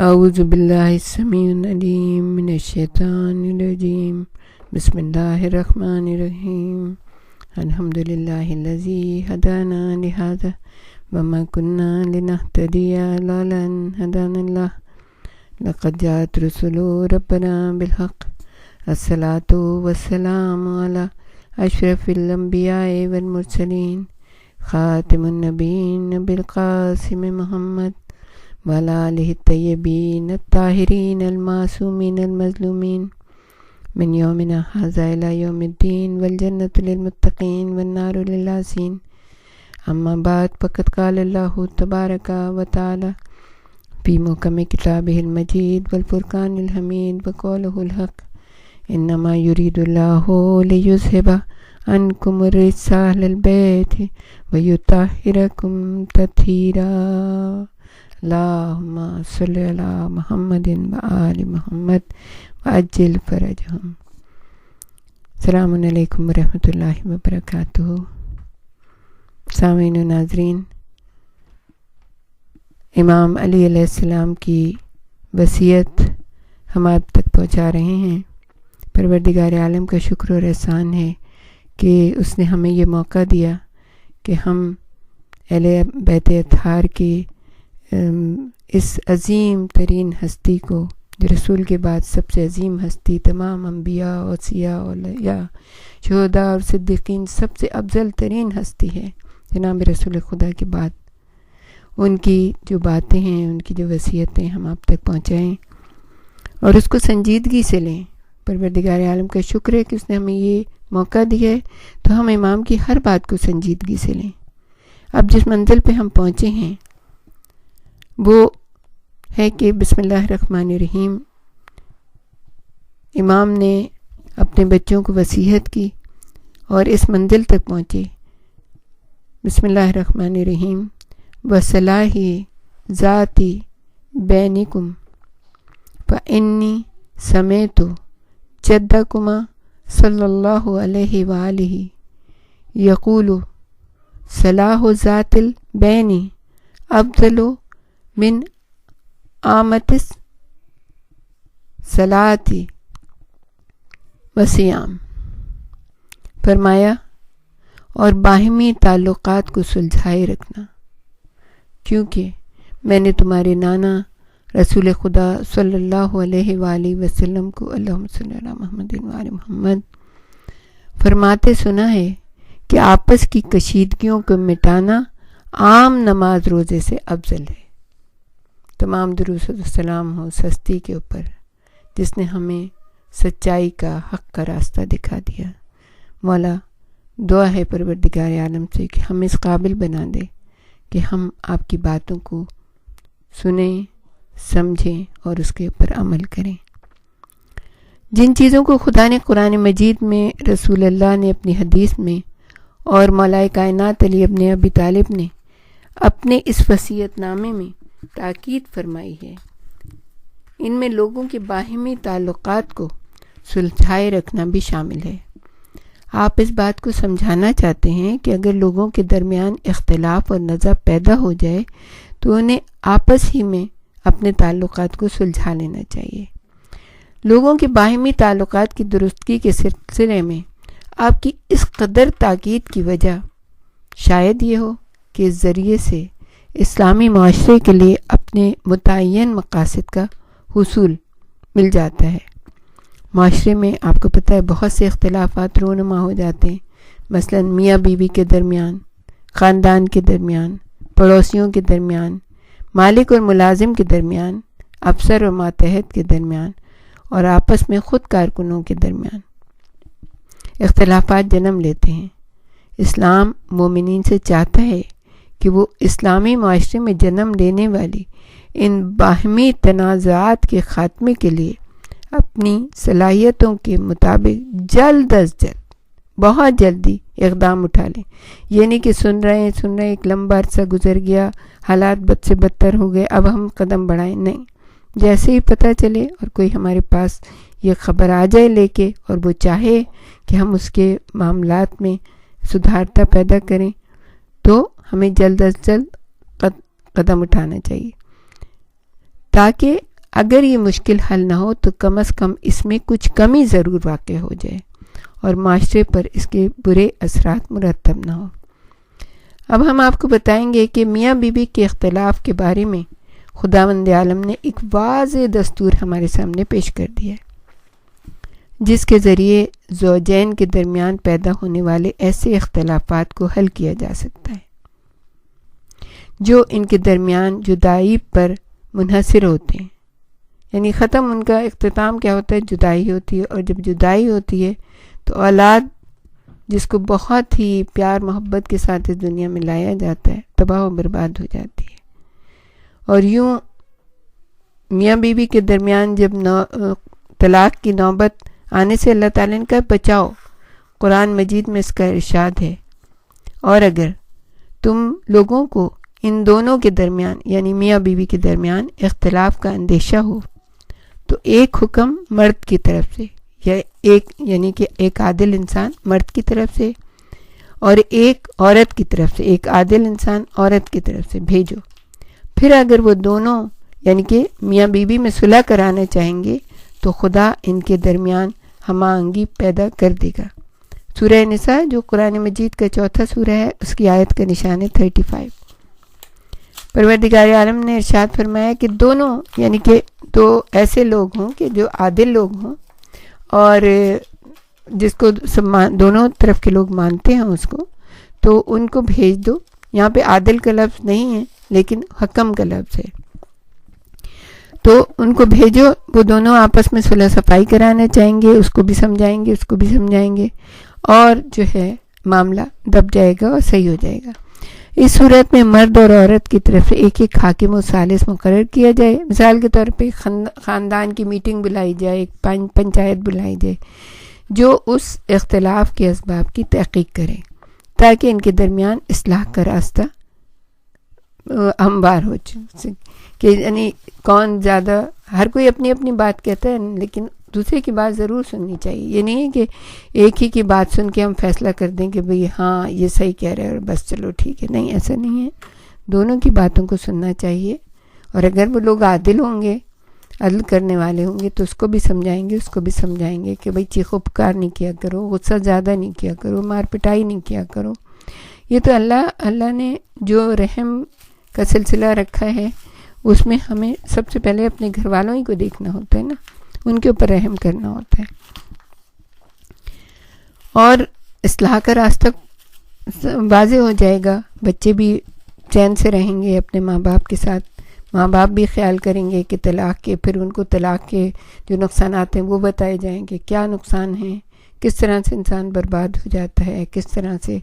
اعوذ باللہ السمیع العلیم من الشیطان الرجیم بسم اللہ الرحمن الرحیم الحمد للہ الذی ہدانا لہذا وما کنا لنہتدی لولا ان ہدانا اللہ لقد جاءت رسل ربنا بالحق الصلاۃ والسلام علی اشرف الانبیاء والمرسلین خاتم النبیین بالقاسم محمد وعلى آلہ الطیبین الطاہرین المعصومین المظلومین من یومنا ھذا الی یوم الدین والجنۃ للمتقین والنار للعاصین اما بعد فقد قال اللہ تبارک و تعالی فی محکم کتابہ المجید والفرقان الحمید وقولہ الحق انما یرید اللہ لیذھب عنکم الرجس اہل البیت ویطہرکم تطہیرا اللہم صلی علی محمد و آل محمد وعجل فرجہم۔ السلام علیکم ورحمۃ اللہ وبرکاتہ۔ سامعین و ناظرین، امام علی علیہ السلام کی وصیت ہم آپ تک پہنچا رہے ہیں۔ پروردگار عالم کا شکر اور احسان ہے کہ اس نے ہمیں یہ موقع دیا کہ ہم اہل بیت اطہار کی اس عظیم ترین ہستی کو، جو رسول کے بعد سب سے عظیم ہستی، تمام انبیاء اوصیاء اولیاء شہداء اور صدیقین سب سے افضل ترین ہستی ہے جناب رسول خدا کے بعد، ان کی جو باتیں ہیں، ان کی جو وصیتیں ہم آپ تک پہنچائیں اور اس کو سنجیدگی سے لیں۔ پروردگار عالم کا شکر ہے کہ اس نے ہمیں یہ موقع دیا ہے، تو ہم امام کی ہر بات کو سنجیدگی سے لیں۔ اب جس منزل پہ ہم پہنچے ہیں وہ ہے کہ بسم اللہ الرحمن الرحیم، امام نے اپنے بچوں کو وصیت کی اور اس منزل تک پہنچے۔ بسم اللہ الرحمن الرحیم، وصلاح ذاتی بینکم فانی سمیت جدکما صلی اللہ علیہ وآلہ یقول صلاح ذات البین افضل من آمت صلاتی وصیام۔ فرمایا اور باہمی تعلقات کو سلجھائے رکھنا، کیونکہ میں نے تمہارے نانا رسول خدا صلی اللہ علیہ وآلہ وسلم کو اللہم صلی علی محمد وآل محمد فرماتے سنا ہے کہ آپس کی کشیدگیوں کو مٹانا عام نماز روزے سے افضل ہے۔ تمام درود و سلام ہو اس ہستی کے اوپر جس نے ہمیں سچائی کا، حق کا راستہ دکھا دیا۔ مولا دعا ہے پروردگار عالم سے کہ ہم اس قابل بنا دے کہ ہم آپ کی باتوں کو سنیں، سمجھیں اور اس کے اوپر عمل کریں۔ جن چیزوں کو خدا نے قرآن مجید میں، رسول اللہ نے اپنی حدیث میں اور مولا کائنات علی ابن ابی طالب نے اپنے اس وصیت نامے میں تاکید فرمائی ہے، ان میں لوگوں کے باہمی تعلقات کو سلجھائے رکھنا بھی شامل ہے۔ آپ اس بات کو سمجھانا چاہتے ہیں کہ اگر لوگوں کے درمیان اختلاف اور نزاع پیدا ہو جائے تو انہیں آپس ہی میں اپنے تعلقات کو سلجھا لینا چاہیے۔ لوگوں کے باہمی تعلقات کی درستگی کے سلسلے میں آپ کی اس قدر تاکید کی وجہ شاید یہ ہو کہ اس ذریعے سے اسلامی معاشرے کے لیے اپنے متعین مقاصد کا حصول مل جاتا ہے۔ معاشرے میں آپ کو پتہ ہے بہت سے اختلافات رونما ہو جاتے ہیں، مثلا میاں بیوی کے درمیان، خاندان کے درمیان، پڑوسیوں کے درمیان، مالک اور ملازم کے درمیان، افسر اور ماتحت کے درمیان اور آپس میں خود کارکنوں کے درمیان اختلافات جنم لیتے ہیں۔ اسلام مومنین سے چاہتا ہے کہ وہ اسلامی معاشرے میں جنم لینے والی ان باہمی تنازعات کے خاتمے کے لیے اپنی صلاحیتوں کے مطابق جلد از جلد، بہت جلدی اقدام اٹھا لیں۔ یہ نہیں کہ سن رہے ہیں ایک لمبا عرصہ گزر گیا، حالات بد سے بدتر ہو گئے، اب ہم قدم بڑھائیں، نہیں۔ جیسے ہی پتہ چلے اور کوئی ہمارے پاس یہ خبر آ جائے لے کے اور وہ چاہے کہ ہم اس کے معاملات میں سدھارتا پیدا کریں، تو ہمیں جلد از جلد قدم اٹھانا چاہیے، تاکہ اگر یہ مشکل حل نہ ہو تو کم از کم اس میں کچھ کمی ضرور واقع ہو جائے اور معاشرے پر اس کے برے اثرات مرتب نہ ہو۔ اب ہم آپ کو بتائیں گے کہ میاں بیوی کے اختلاف کے بارے میں خداوند عالم نے ایک واضح دستور ہمارے سامنے پیش کر دیا ہے، جس کے ذریعے زوجین کے درمیان پیدا ہونے والے ایسے اختلافات کو حل کیا جا سکتا ہے جو ان کے درمیان جدائی پر منحصر ہوتے ہیں۔ یعنی ختم ان کا اختتام کیا ہوتا ہے؟ جدائی ہوتی ہے، اور جب جدائی ہوتی ہے تو اولاد جس کو بہت ہی پیار محبت کے ساتھ اس دنیا میں لایا جاتا ہے تباہ و برباد ہو جاتی ہے۔ اور یوں میاں بیوی کے درمیان جب طلاق کی نوبت آنے سے اللہ تعالیٰ نے کہا بچاؤ، قرآن مجید میں اس کا ارشاد ہے، اور اگر تم لوگوں کو ان دونوں کے درمیان یعنی میاں بیوی کے درمیان اختلاف کا اندیشہ ہو تو ایک حکم مرد کی طرف سے یا یعنی کہ ایک عادل انسان مرد کی طرف سے اور ایک عورت کی طرف سے، ایک عادل انسان عورت کی طرف سے بھیجو۔ پھر اگر وہ دونوں یعنی کہ میاں بیوی میں صلح کرانا چاہیں گے تو خدا ان کے درمیان ہم آہنگی پیدا کر دے گا۔ سورہ نساء جو قرآن مجید کا چوتھا سورہ ہے، اس کی آیت کا نشان ہے 35۔ پروردگار عالم نے ارشاد فرمایا کہ دونوں یعنی کہ دو ایسے لوگ ہوں کہ جو عادل لوگ ہوں اور جس کو دونوں طرف کے لوگ مانتے ہیں اس کو، تو ان کو بھیج دو۔ یہاں پہ عادل کا لفظ نہیں ہے لیکن حکم کا لفظ ہے، تو ان کو بھیجو، وہ دونوں آپس میں صلح صفائی کرانا چاہیں گے، اس کو بھی سمجھائیں گے، اس کو بھی سمجھائیں گے، اور جو ہے معاملہ دب جائے گا اور صحیح ہو جائے گا۔ اس صورت میں مرد اور عورت کی طرف سے ایک ایک حاکم و ثالث مقرر کیا جائے۔ مثال کے طور پہ خاندان کی میٹنگ بلائی جائے، ایک پنچایت بلائی جائے جو اس اختلاف کے اسباب کی تحقیق کرے تاکہ ان کے درمیان اصلاح کا راستہ ہموار ہو کہ یعنی کون زیادہ، ہر کوئی اپنی اپنی بات کہتا ہے لیکن دوسرے کی بات ضرور سننی چاہیے۔ یہ نہیں ہے کہ ایک ہی کی بات سن کے ہم فیصلہ کر دیں کہ بھئی ہاں یہ صحیح کہہ رہے ہیں اور بس چلو ٹھیک ہے، نہیں ایسا نہیں ہے، دونوں کی باتوں کو سننا چاہیے، اور اگر وہ لوگ عادل ہوں گے، عدل کرنے والے ہوں گے تو اس کو بھی سمجھائیں گے، اس کو بھی سمجھائیں گے کہ بھئی چیخو پکار نہیں کیا کرو، غصہ زیادہ نہیں کیا کرو، مار پٹائی نہیں کیا کرو۔ یہ تو اللہ نے جو رحم کا سلسلہ رکھا ہے اس میں ہمیں سب سے پہلے اپنے گھر والوں ہی کو دیکھنا ہوتا ہے نا، ان کے اوپر رحم کرنا ہوتا ہے، اور اصلاح کا راستہ واضح ہو جائے گا، بچے بھی چین سے رہیں گے اپنے ماں باپ کے ساتھ، ماں باپ بھی خیال کریں گے کہ طلاق کے، پھر ان کو طلاق کے جو نقصانات ہیں وہ بتائے جائیں گے، کیا نقصان ہیں، کس طرح سے انسان برباد ہو جاتا ہے، کس طرح سے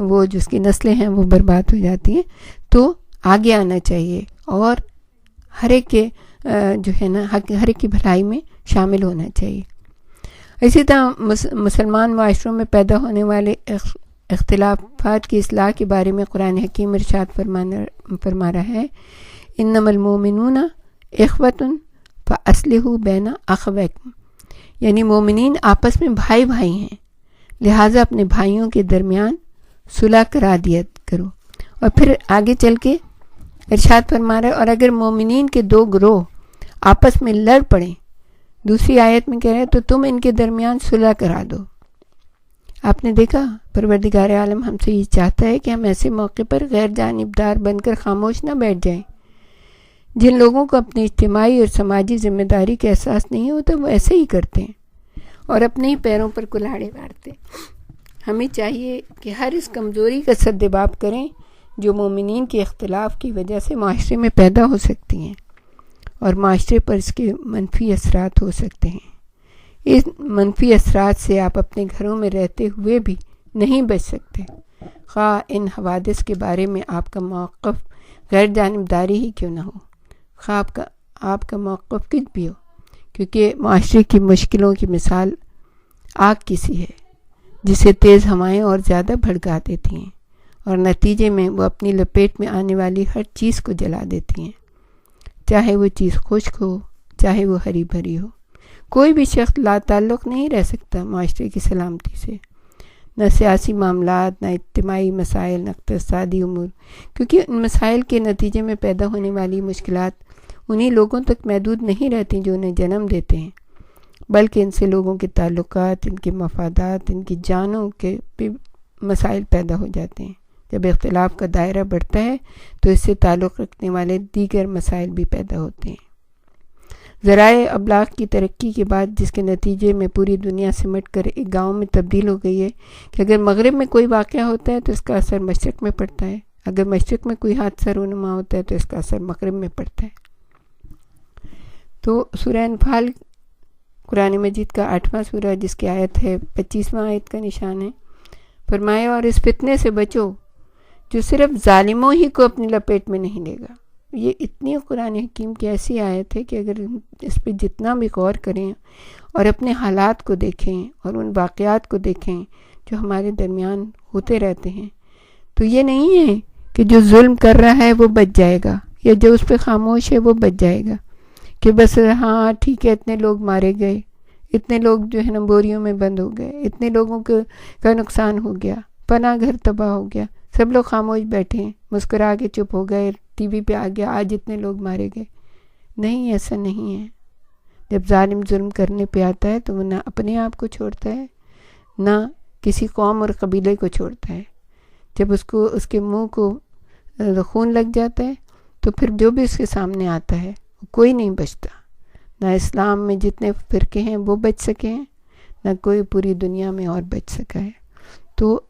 وہ جس کی نسلیں ہیں وہ برباد ہو جاتی ہیں۔ تو آگے آنا چاہیے اور ہر ایک کے جو ہے نا ہر ایک کی بھلائی میں شامل ہونا چاہیے۔ اسی طرح مسلمان معاشروں میں پیدا ہونے والے اختلافات کی اصلاح کے بارے میں قرآن حکیم ارشاد فرما رہا ہے، انما المؤمنون اخوۃ فاصلحوا بین اخویکم، یعنی مومنین آپس میں بھائی بھائی ہیں، لہٰذا اپنے بھائیوں کے درمیان صلح کرا دیا کرو۔ اور پھر آگے چل کے ارشاد فرما رہا ہے، اور اگر مومنین کے دو گروہ آپس میں لڑ پڑیں، دوسری آیت میں کہہ رہے ہیں تو تم ان کے درمیان صلح کرا دو۔ آپ نے دیکھا پروردگار عالم ہم سے یہ چاہتا ہے کہ ہم ایسے موقع پر غیر جانبدار بن کر خاموش نہ بیٹھ جائیں۔ جن لوگوں کو اپنی اجتماعی اور سماجی ذمہ داری کا احساس نہیں ہوتا وہ ایسے ہی کرتے ہیں اور اپنے ہی پیروں پر کلاڑے مارتے ہیں۔ ہمیں چاہیے کہ ہر اس کمزوری کا سدباب کریں جو مومنین کے اختلاف کی وجہ سے معاشرے میں پیدا ہو سکتی ہیں اور معاشرے پر اس کے منفی اثرات ہو سکتے ہیں۔ اس منفی اثرات سے آپ اپنے گھروں میں رہتے ہوئے بھی نہیں بچ سکتے، خواہ ان حوادث کے بارے میں آپ کا موقف غیر جانبداری ہی کیوں نہ ہو، خواہ آپ کا موقف کچھ بھی ہو، کیونکہ معاشرے کی مشکلوں کی مثال آگ کی سی ہے جسے تیز ہوائیں اور زیادہ بھڑکا دیتی ہیں اور نتیجے میں وہ اپنی لپیٹ میں آنے والی ہر چیز کو جلا دیتی ہیں، چاہے وہ چیز خشک ہو چاہے وہ ہری بھری ہو۔ کوئی بھی شخص لا تعلق نہیں رہ سکتا معاشرے کی سلامتی سے، نہ سیاسی معاملات، نہ اجتماعی مسائل، نہ اقتصادی امور، کیونکہ ان مسائل کے نتیجے میں پیدا ہونے والی مشکلات انہی لوگوں تک محدود نہیں رہتی جو انہیں جنم دیتے ہیں، بلکہ ان سے لوگوں کے تعلقات، ان کے مفادات، ان کی جانوں کے بھی مسائل پیدا ہو جاتے ہیں۔ جب اختلاف کا دائرہ بڑھتا ہے تو اس سے تعلق رکھنے والے دیگر مسائل بھی پیدا ہوتے ہیں۔ ذرائع ابلاغ کی ترقی کے بعد جس کے نتیجے میں پوری دنیا سمٹ کر ایک گاؤں میں تبدیل ہو گئی ہے کہ اگر مغرب میں کوئی واقعہ ہوتا ہے تو اس کا اثر مشرق میں پڑتا ہے، اگر مشرق میں کوئی حادثہ رونما ہوتا ہے تو اس کا اثر مغرب میں پڑتا ہے۔ تو سورہ انفال قرآن مجید کا 8واں سورہ، جس کی آیت ہے 25واں آیت کا نشان ہے، فرمایا اور اس فتنے سے بچو جو صرف ظالموں ہی کو اپنی لپیٹ میں نہیں لے گا۔ یہ اتنی قرآن حکیم کی ایسی آیت ہے کہ اگر اس پہ جتنا بھی غور کریں اور اپنے حالات کو دیکھیں اور ان واقعات کو دیکھیں جو ہمارے درمیان ہوتے رہتے ہیں، تو یہ نہیں ہے کہ جو ظلم کر رہا ہے وہ بچ جائے گا، یا جو اس پہ خاموش ہے وہ بچ جائے گا، کہ بس ہاں ٹھیک ہے اتنے لوگ مارے گئے، اتنے لوگ جو ہے نا بوریوں میں بند ہو گئے، اتنے لوگوں کا نقصان ہو گیا، پناہ گھر تباہ ہو گیا، سب لوگ خاموش بیٹھے ہیں، مسکرا کے چپ ہو گئے، ٹی وی پہ آ گیا آج اتنے لوگ مارے گئے۔ نہیں، ایسا نہیں ہے۔ جب ظالم ظلم کرنے پہ آتا ہے تو وہ نہ اپنے آپ کو چھوڑتا ہے، نہ کسی قوم اور قبیلے کو چھوڑتا ہے۔ جب اس کے منہ کو خون لگ جاتا ہے تو پھر جو بھی اس کے سامنے آتا ہے کوئی نہیں بچتا۔ نہ اسلام میں جتنے فرقے ہیں وہ بچ سکے ہیں، نہ کوئی پوری دنیا میں اور بچ سکا ہے۔ تو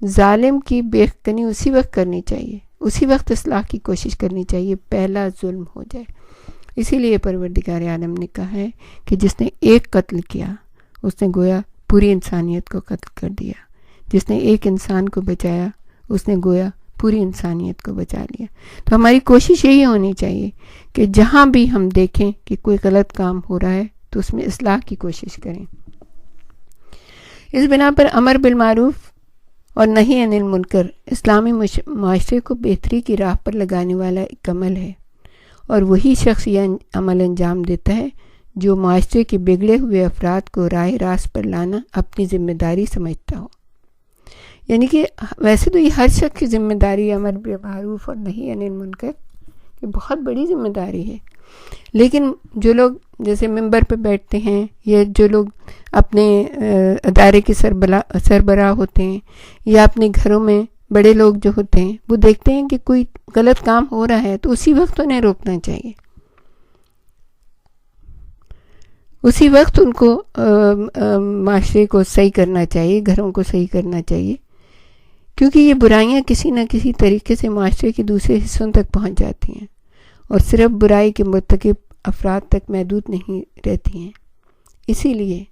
ظالم کی بےخکنی اسی وقت کرنی چاہیے، اسی وقت اصلاح کی کوشش کرنی چاہیے پہلا ظلم ہو جائے۔ اسی لیے پروردگار عالم نے کہا ہے کہ جس نے ایک قتل کیا اس نے گویا پوری انسانیت کو قتل کر دیا، جس نے ایک انسان کو بچایا اس نے گویا پوری انسانیت کو بچا لیا۔ تو ہماری کوشش یہی ہونی چاہیے کہ جہاں بھی ہم دیکھیں کہ کوئی غلط کام ہو رہا ہے تو اس میں اصلاح کی کوشش کریں۔ اس بنا پر امر بالمعروف اور نہی عن المنکر اسلامی معاشرے کو بہتری کی راہ پر لگانے والا ایک عمل ہے، اور وہی شخص یہ عمل انجام دیتا ہے جو معاشرے کے بگڑے ہوئے افراد کو راہ راست پر لانا اپنی ذمہ داری سمجھتا ہو۔ یعنی کہ ویسے تو یہ ہر شخص کی ذمہ داری ہے، امر بالمعروف اور نہی عن المنکر، یہ بہت بڑی ذمہ داری ہے، لیکن جو لوگ جیسے ممبر پہ بیٹھتے ہیں یا جو لوگ اپنے ادارے کے سربراہ ہوتے ہیں یا اپنے گھروں میں بڑے لوگ جو ہوتے ہیں وہ دیکھتے ہیں کہ کوئی غلط کام ہو رہا ہے تو اسی وقت انہیں روکنا چاہیے، اسی وقت ان کو معاشرے کو صحیح کرنا چاہیے، گھروں کو صحیح کرنا چاہیے، کیونکہ یہ برائیاں کسی نہ کسی طریقے سے معاشرے کے دوسرے حصوں تک پہنچ جاتی ہیں اور صرف برائی کے مرتکب افراد تک محدود نہیں رہتی ہیں۔ اسی لیے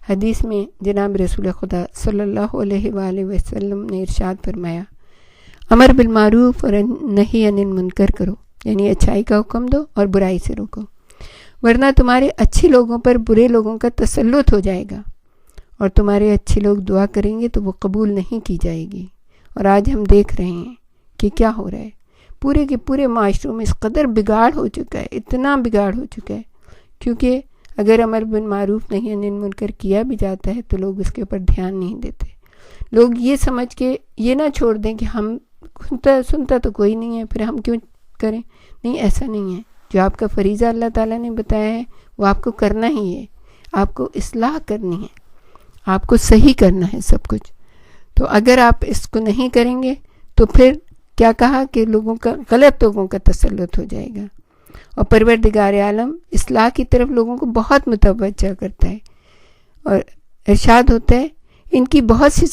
حدیث میں جناب رسول خدا صلی اللہ علیہ وآلہ وسلم نے ارشاد فرمایا، امر بالمعروف اور نہی عن المنکر کرو، یعنی اچھائی کا حکم دو اور برائی سے روکو، ورنہ تمہارے اچھے لوگوں پر برے لوگوں کا تسلط ہو جائے گا، اور تمہارے اچھے لوگ دعا کریں گے تو وہ قبول نہیں کی جائے گی۔ اور آج ہم دیکھ رہے ہیں کہ کیا ہو رہا ہے، پورے کے پورے معاشروں میں اس قدر بگاڑ ہو چکا ہے، اتنا بگاڑ ہو چکا ہے، کیونکہ اگر امر بالمعروف نہی عن المنکر کیا بھی جاتا ہے تو لوگ اس کے اوپر دھیان نہیں دیتے۔ لوگ یہ سمجھ کے یہ نہ چھوڑ دیں کہ ہم سنتا تو کوئی نہیں ہے پھر ہم کیوں کریں، نہیں، ایسا نہیں ہے۔ جو آپ کا فریضہ اللہ تعالیٰ نے بتایا ہے وہ آپ کو کرنا ہی ہے، آپ کو اصلاح کرنی ہے، آپ کو صحیح کرنا ہے سب کچھ۔ تو اگر آپ اس کو نہیں کریں گے تو پھر کیا کہا کہ غلط لوگوں کا تسلط ہو جائے گا، اور پروردگار عالم اصلاح کی طرف لوگوں کو بہت متوجہ کرتا ہے، اور ارشاد ہوتا ہے ان کی بہت سی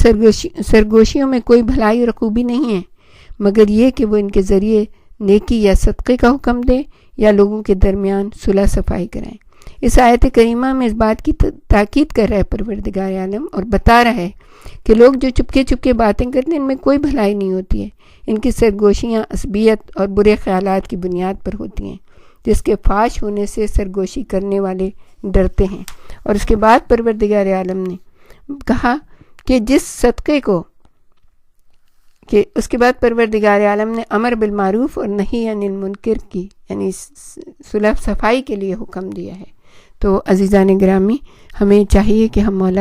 سرگوشیوں میں کوئی بھلائی اور خوبی نہیں ہے مگر یہ کہ وہ ان کے ذریعے نیکی یا صدقے کا حکم دے یا لوگوں کے درمیان صلح صفائی کرائیں۔ اس آیت کریمہ میں اس بات کی تاکید کر رہا ہے پروردگار عالم، اور بتا رہا ہے کہ لوگ جو چپکے باتیں کرتے ہیں ان میں کوئی بھلائی نہیں ہوتی ہے، ان کی سرگوشیاں عصبیت اور برے خیالات کی بنیاد پر ہوتی ہیں، جس کے فاش ہونے سے سرگوشی کرنے والے ڈرتے ہیں۔ اور اس کے بعد پروردگار عالم نے کہا کہ جس صدقے کو اس کے بعد پروردگار عالم نے امر بالمعروف اور نہی عن المنکر کی یعنی صلح صفائی کے لیے حکم دیا ہے۔ تو عزیزان گرامی، ہمیں چاہیے کہ ہم مولا